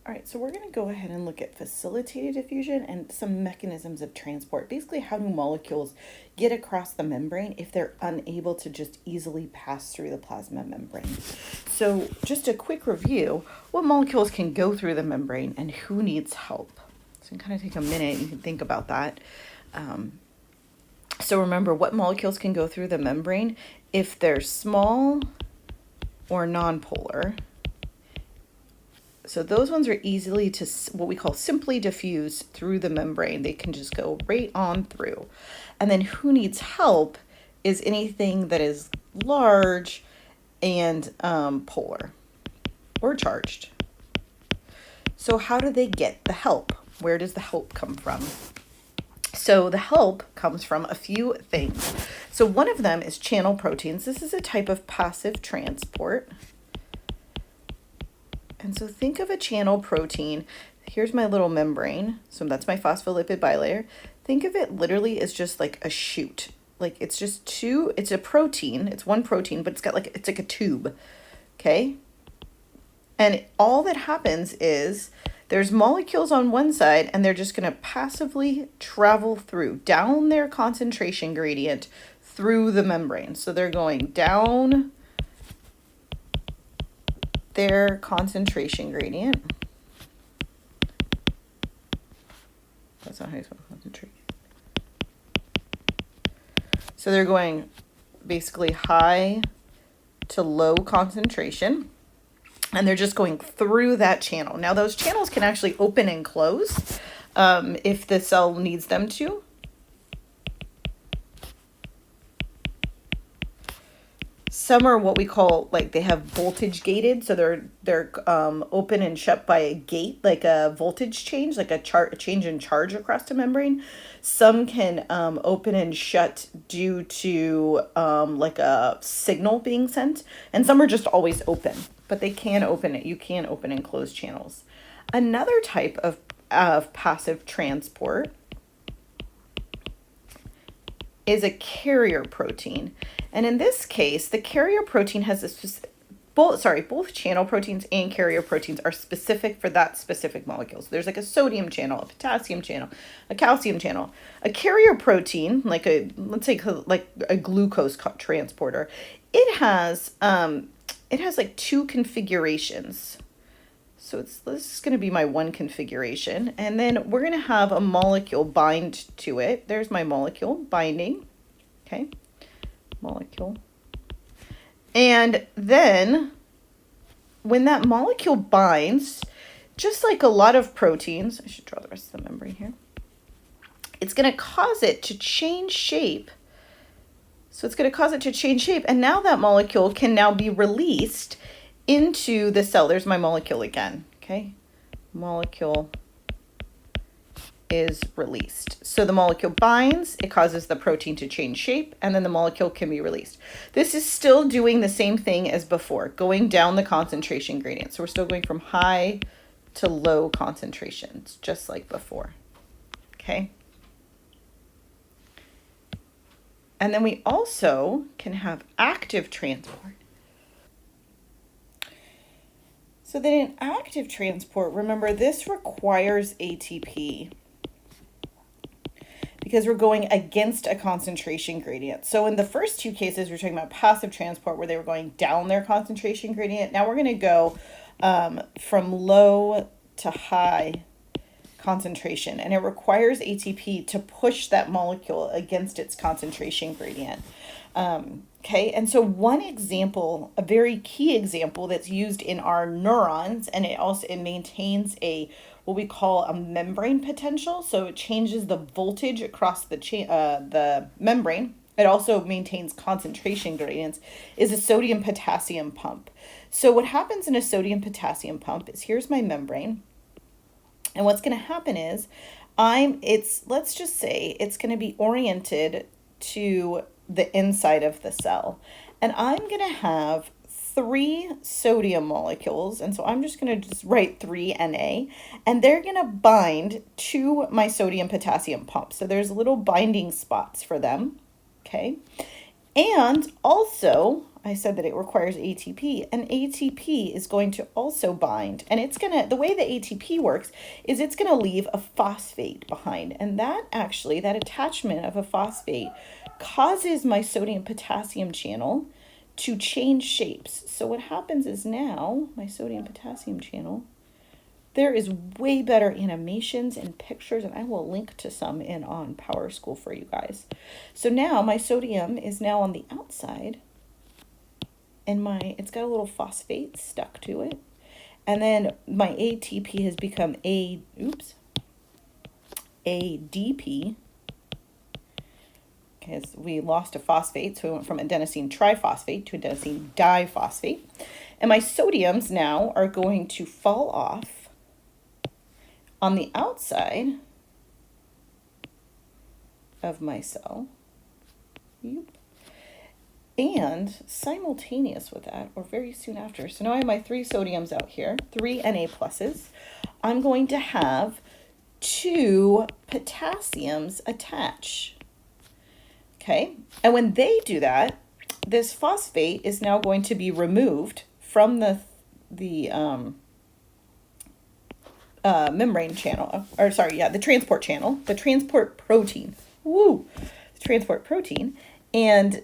All right, so we're going to go ahead and look at facilitated diffusion and some mechanisms of transport. Basically, how do molecules get across the membrane if they're unable to just easily pass through the plasma membrane? So just a quick review, what molecules can go through the membrane and who needs help? So you can kind of take a minute, you can think about that. So remember, what molecules can go through the membrane if they're small or nonpolar. So those ones are easily to what we call simply diffuse through the membrane. They can just go right on through. And then who needs help is anything that is large and polar or charged. So how do they get the help? Where does the help come from? So the help comes from a few things. So one of them is channel proteins. This is a type of passive transport. And so think of a channel protein. Here's my little membrane. So that's my phospholipid bilayer. Think of it literally as just like a chute. Like it's a protein. It's one protein, but it's like a tube. Okay? And all that happens is there's molecules on one side and they're just going to passively travel through down their concentration gradient through the membrane. So they're going down their concentration gradient. That's not how you spell concentration. So they're going basically high to low concentration, and they're just going through that channel. Now those channels can actually open and close if the cell needs them to. Some are what we call, like, they have voltage gated, so they're open and shut by a gate, like a voltage change, like a change in charge across the membrane. Some can open and shut due to like a signal being sent, and some are just always open, but they can open it. You can open and close channels. Another type of passive transport is a carrier protein. And in this case, the carrier protein has both channel proteins and carrier proteins are specific for that specific molecule. So there's like a sodium channel, a potassium channel, a calcium channel. A carrier protein, let's say like a glucose transporter, it has like two configurations. So this is going to be my one configuration. And then we're going to have a molecule bind to it. There's my molecule binding. Okay. Molecule. And then when that molecule binds, just like a lot of proteins, I should draw the rest of the membrane here. It's going to cause it to change shape. So it's going to cause it to change shape. And now that molecule can now be released into the cell. There's my molecule again, okay? Molecule is released. So the molecule binds, it causes the protein to change shape, and then the molecule can be released. This is still doing the same thing as before, going down the concentration gradient. So we're still going from high to low concentrations, just like before, okay? And then we also can have active transport. So then in active transport, remember this requires ATP because we're going against a concentration gradient. So in the first two cases, we're talking about passive transport where they were going down their concentration gradient. Now we're going to go from low to high concentration, and it requires ATP to push that molecule against its concentration gradient. Okay, and so one example, a very key example that's used in our neurons, and it maintains what we call a membrane potential. So it changes the voltage across the membrane. It also maintains concentration gradients, is a sodium potassium pump. So what happens in a sodium potassium pump is here's my membrane. And what's going to happen is let's just say it's going to be oriented to the inside of the cell. And I'm going to have 3 sodium molecules. And so I'm just going to write 3 Na. And they're going to bind to my sodium potassium pump. So there's little binding spots for them. Okay. And also, I said that it requires ATP, and ATP is going to also bind. And it's going to, the way the ATP works is it's going to leave a phosphate behind. And that actually, that attachment of a phosphate causes my sodium potassium channel to change shapes. So what happens is now my sodium potassium channel, there is way better animations and pictures, and I will link to some in on PowerSchool for you guys. So now my sodium is now on the outside, and it's got a little phosphate stuck to it. And then my ATP has become ADP, because we lost a phosphate, so we went from adenosine triphosphate to adenosine diphosphate. And my sodiums now are going to fall off on the outside of my cell. And simultaneous with that, or very soon after, so now I have my 3 sodiums out here, 3 Na pluses. I'm going to have 2 potassiums attach. Okay, and when they do that, this phosphate is now going to be removed from the membrane channel, or sorry, yeah, the transport channel, the transport protein. The transport protein. And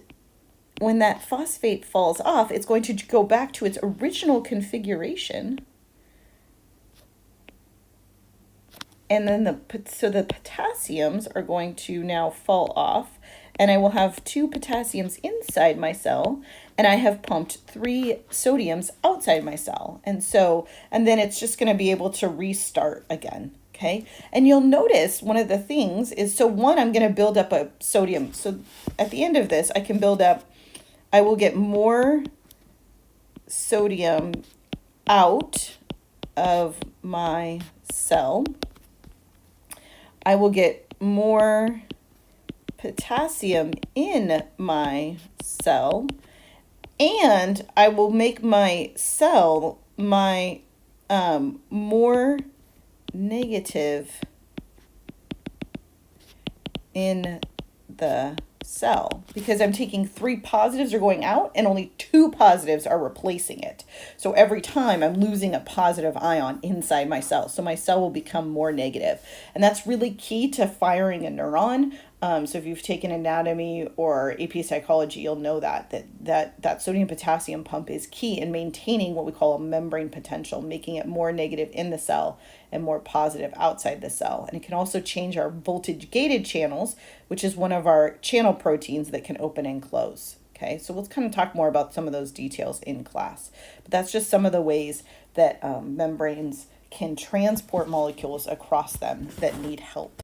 when that phosphate falls off, it's going to go back to its original configuration. And then the potassiums are going to now fall off, and I will have 2 potassiums inside my cell, and I have pumped 3 sodiums outside my cell. And then it's just going to be able to restart again. Okay. And you'll notice one of the things is, one, I'm going to build up a sodium. So at the end of this, I will get more sodium out of my cell. I will get more potassium in my cell, and I will make my cell more negative in the cell, because I'm taking 3 positives are going out and only 2 positives are replacing it. So every time I'm losing a positive ion inside my cell. So my cell will become more negative. And that's really key to firing a neuron. So if you've taken anatomy or AP psychology, you'll know that sodium potassium pump is key in maintaining what we call a membrane potential, making it more negative in the cell and more positive outside the cell. And it can also change our voltage gated channels, which is one of our channel proteins that can open and close. Okay, so we'll kind of talk more about some of those details in class. But that's just some of the ways that membranes can transport molecules across them that need help.